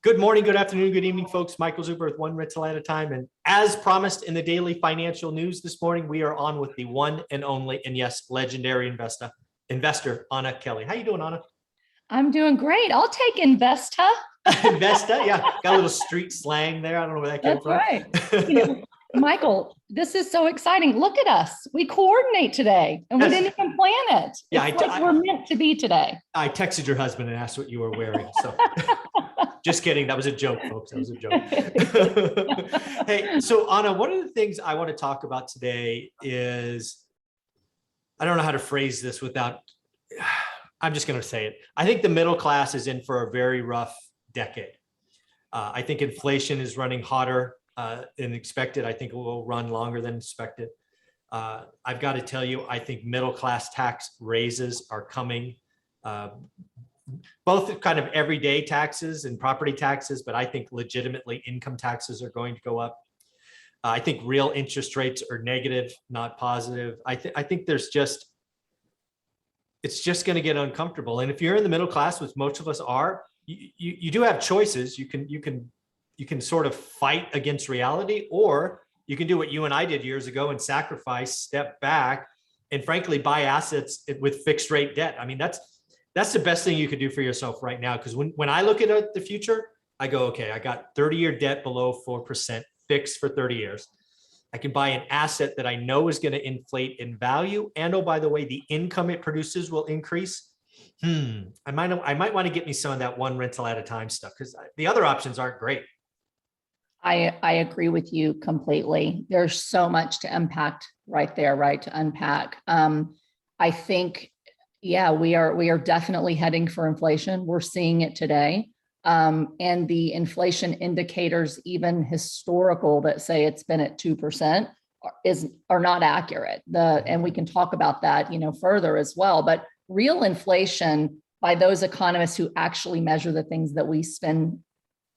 Good morning, good afternoon, good evening, folks. Michael Zuber with One Rental at a Time. And as promised in the daily financial news this morning, we are on with the one and only, and yes, legendary investor, Anna Kelly. How you doing, Anna? I'm doing great. I'll take Investa. Investa, yeah. Got a little street slang there. I don't know where that came That's from. right. Michael, this is so exciting. Look at us. We coordinate today and we didn't even plan it. Yeah, it's like we're meant to be today. I texted your husband and asked what you were wearing. So just kidding. That was a joke, folks. That was a joke. Hey, so Anna, one of the things I want to talk about today is, I don't know how to phrase this without, I'm just going to say it. I think the middle class is in for a very rough decade. I think inflation is running hotter than expected. I think it will run longer than expected. I've got to tell you, I think middle class tax raises are coming, both kind of everyday taxes and property taxes, but I think legitimately income taxes are going to go up. I think real interest rates are negative, not positive. I think there's just, it's just going to get uncomfortable. And if you're in the middle class, which most of us are, you do have choices. You can sort of fight against reality, or you can do what you and I did years ago and sacrifice, step back, and frankly, buy assets with fixed rate debt. I mean, that's the best thing you could do for yourself right now. Because when I look at the future, I go, okay, I got 30-year debt below 4% fixed for 30 years. I can buy an asset that I know is going to inflate in value. And oh, by the way, the income it produces will increase. I might want to get me some of that one rental at a time stuff, because the other options aren't great. I agree with you completely. There's so much to unpack right there, right? To unpack. I think, yeah, we are definitely heading for inflation. We're seeing it today. And the inflation indicators, even historical, that say it's been at 2% are not accurate. And we can talk about that, further as well. But real inflation, by those economists who actually measure the things that we spend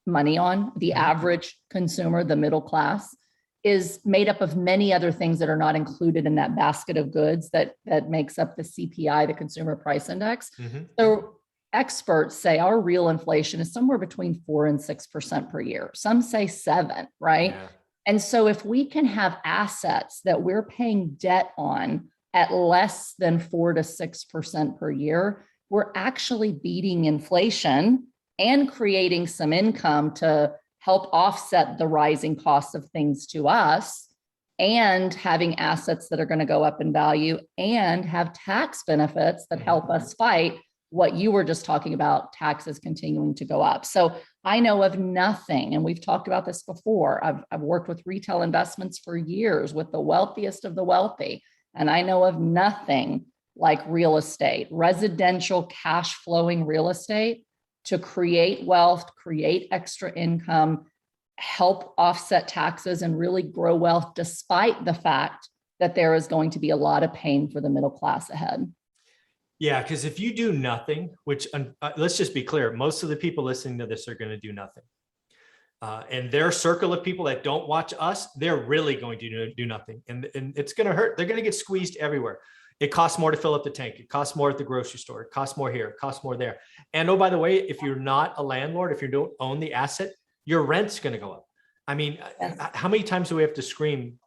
money on, the average consumer, the middle class, is made up of many other things that are not included in that basket of goods that makes up the CPI, the Consumer Price Index. So experts say our real inflation is somewhere between 4 and 6% per year. Some say 7, right? Yeah. And so if we can have assets that we're paying debt on at less than 4 to 6% per year, we're actually beating inflation and creating some income to help offset the rising costs of things to us, and having assets that are going to go up in value and have tax benefits that help us fight what you were just talking about, taxes continuing to go up. So I know of nothing, and we've talked about this before. I've worked with retail investments for years with the wealthiest of the wealthy, and I know of nothing like real estate, residential cash flowing real estate, to create wealth, create extra income, help offset taxes, and really grow wealth, despite the fact that there is going to be a lot of pain for the middle class ahead. Yeah, because if you do nothing, which let's just be clear, most of the people listening to this are going to do nothing. And their circle of people that don't watch us, they're really going to do nothing. And it's going to hurt. They're going to get squeezed everywhere. It costs more to fill up the tank. It costs more at the grocery store. It costs more here. It costs more there. And oh, by the way, if you're not a landlord, if you don't own the asset, your rent's going to go up. I mean, how many times do we have to scream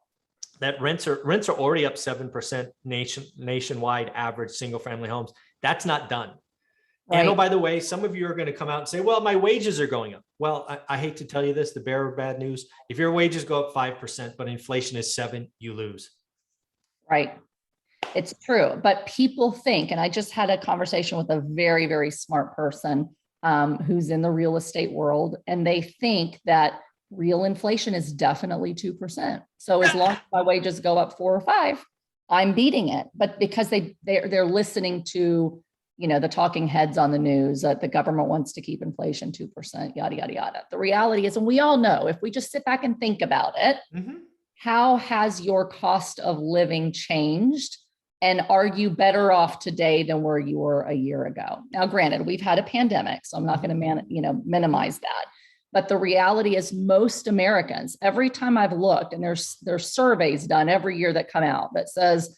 that rents are already up 7% nationwide average single family homes? That's not done. Right. And oh, by the way, some of you are going to come out and say, well, my wages are going up. Well, I hate to tell you this, the bearer of bad news. If your wages go up 5%, but inflation is 7%, you lose. Right. It's true, but people think, and I just had a conversation with a very, very smart person who's in the real estate world, and they think that real inflation is definitely 2%. So as long as my wages go up 4 or 5, I'm beating it. But because they're listening to, the talking heads on the news, that the government wants to keep inflation 2%, yada, yada, yada. The reality is, and we all know, if we just sit back and think about it, how has your cost of living changed? And are you better off today than where you were a year ago? Now, granted, we've had a pandemic, so I'm not going to minimize that. But the reality is, most Americans, every time I've looked, and there's surveys done every year that come out that says,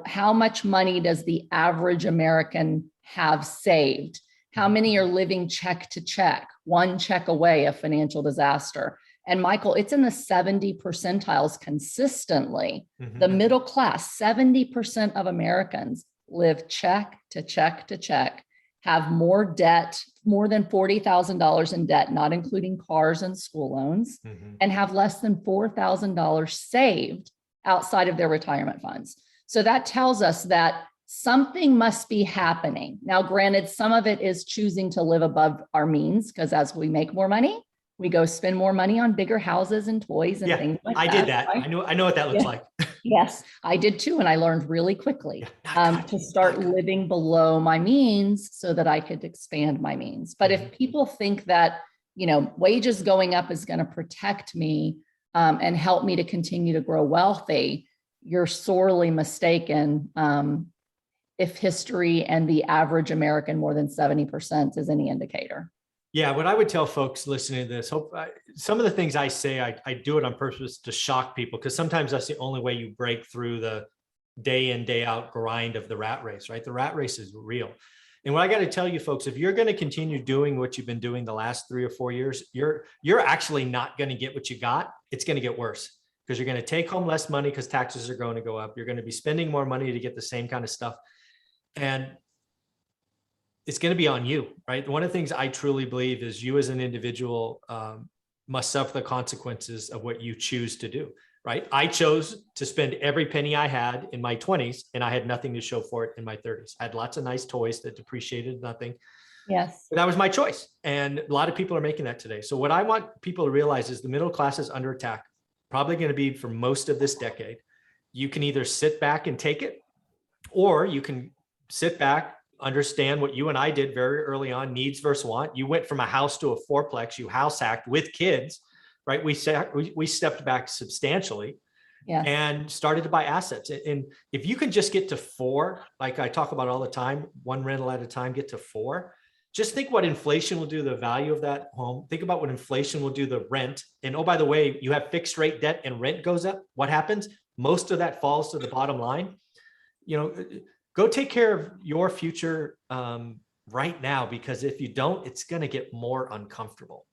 how much money does the average American have saved? How many are living check to check, one check away of financial disaster? And Michael, it's in the 70 percentiles consistently. The middle class, 70% of Americans live check to check to check, have more debt, more than $40,000 in debt, not including cars and school loans, and have less than $4,000 saved outside of their retirement funds. So that tells us that something must be happening. Now, granted, some of it is choosing to live above our means, because as we make more money, we go spend more money on bigger houses and toys and things like that. I did that. Right? I know what that looks like. Yes, I did too. And I learned really quickly to start living below my means so that I could expand my means. But if people think that, you know, wages going up is going to protect me and help me to continue to grow wealthy, you're sorely mistaken. If history and the average American more than 70% is any indicator. Yeah, what I would tell folks listening to this, some of the things I say, I do it on purpose to shock people, because sometimes that's the only way you break through the day in, day out grind of the rat race, right? The rat race is real. And what I got to tell you folks, if you're going to continue doing what you've been doing the last 3 or 4 years, you're actually not going to get what you got. It's going to get worse, because you're going to take home less money because taxes are going to go up. You're going to be spending more money to get the same kind of stuff. And it's going to be on you, right? One of the things I truly believe is you as an individual must suffer the consequences of what you choose to do, right? I chose to spend every penny I had in my 20s, and I had nothing to show for it in my 30s. I had lots of nice toys that depreciated nothing. Yes. But that was my choice. And a lot of people are making that today. So what I want people to realize is the middle class is under attack, probably going to be for most of this decade. You can either sit back and take it, or you can sit back, understand what you and I did very early on, needs versus want. You went from a house to a fourplex, you house hacked with kids, right? We stepped back substantially and started to buy assets. And if you can just get to 4, like I talk about all the time, 1 rental at a time, get to 4, just think what inflation will do to the value of that home. Think about what inflation will do to the rent. And oh, by the way, you have fixed rate debt and rent goes up. What happens? Most of that falls to the bottom line. You know, go take care of your future right now, because if you don't, it's going to get more uncomfortable.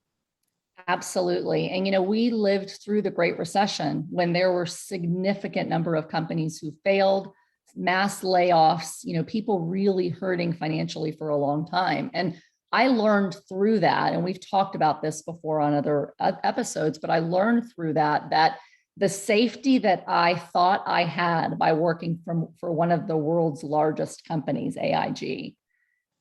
Absolutely. And, you know, we lived through the Great Recession when there were significant number of companies who failed, mass layoffs, you know, people really hurting financially for a long time. And I learned through that, and we've talked about this before on other episodes, but I learned through that the safety that I thought I had by working for one of the world's largest companies, AIG,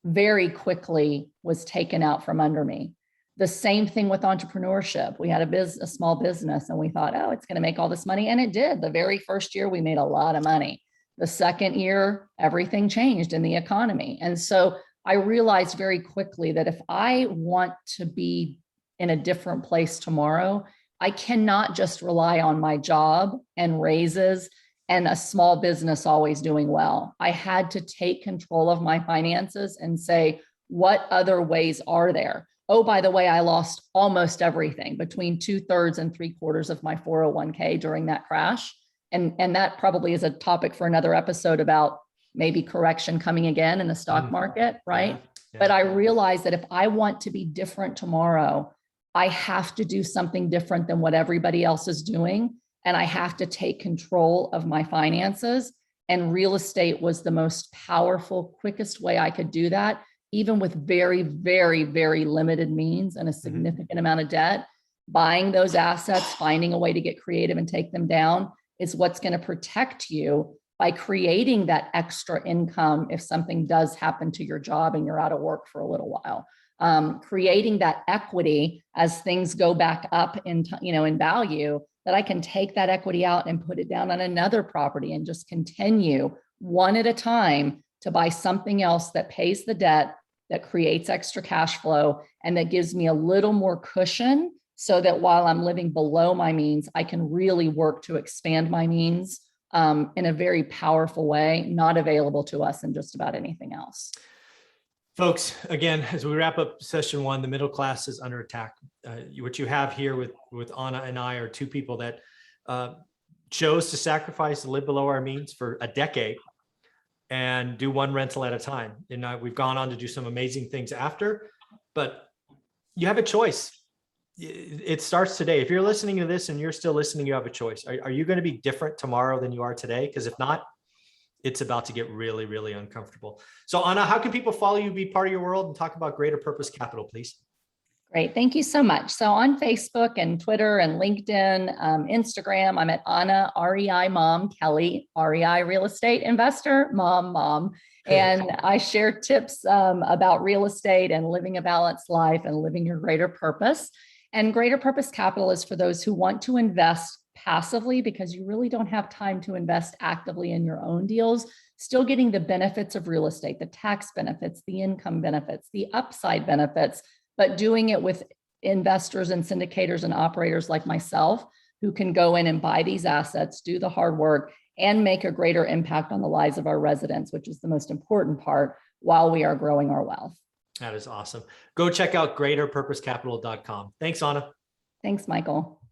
very quickly was taken out from under me. The same thing with entrepreneurship. We had a small business, and we thought, oh, it's going to make all this money. And it did. The very first year, we made a lot of money. The second year, everything changed in the economy. And so I realized very quickly that if I want to be in a different place tomorrow, I cannot just rely on my job and raises and a small business always doing well. I had to take control of my finances and say, what other ways are there? Oh, by the way, I lost almost everything, between 2/3 and 3/4 of my 401k during that crash. And that probably is a topic for another episode about maybe correction coming again in the stock market, right? Yeah. But I realized that if I want to be different tomorrow, I have to do something different than what everybody else is doing. And I have to take control of my finances. And real estate was the most powerful, quickest way I could do that, even with very, very, very limited means and a significant amount of debt. Buying those assets, finding a way to get creative and take them down is what's going to protect you by creating that extra income if something does happen to your job and you're out of work for a little while. Creating that equity as things go back up in value, that I can take that equity out and put it down on another property and just continue one at a time to buy something else that pays the debt, that creates extra cash flow, and that gives me a little more cushion so that while I'm living below my means, I can really work to expand my means in a very powerful way, not available to us in just about anything else. Folks, again, as we wrap up session 1, the middle class is under attack. What you have here with Anna and I are 2 people that chose to sacrifice to live below our means for a decade. and do one rental at a time. And we've gone on to do some amazing things after, but you have a choice. It starts today. If you're listening to this and you're still listening, you have a choice. Are you going to be different tomorrow than you are today? Because if not, it's about to get really, really uncomfortable. So Anna, how can people follow you, be part of your world, and talk about Greater Purpose Capital, please? Great. Thank you so much. So on Facebook and Twitter and LinkedIn, Instagram, I'm at Anna, REI Mom Kelly, REI Real Estate Investor, Mom. And I share tips about real estate and living a balanced life and living your greater purpose. And Greater Purpose Capital is for those who want to invest passively because you really don't have time to invest actively in your own deals, still getting the benefits of real estate, the tax benefits, the income benefits, the upside benefits, but doing it with investors and syndicators and operators like myself who can go in and buy these assets, do the hard work, and make a greater impact on the lives of our residents, which is the most important part while we are growing our wealth. That is awesome. Go check out greaterpurposecapital.com. Thanks, Anna. Thanks, Michael.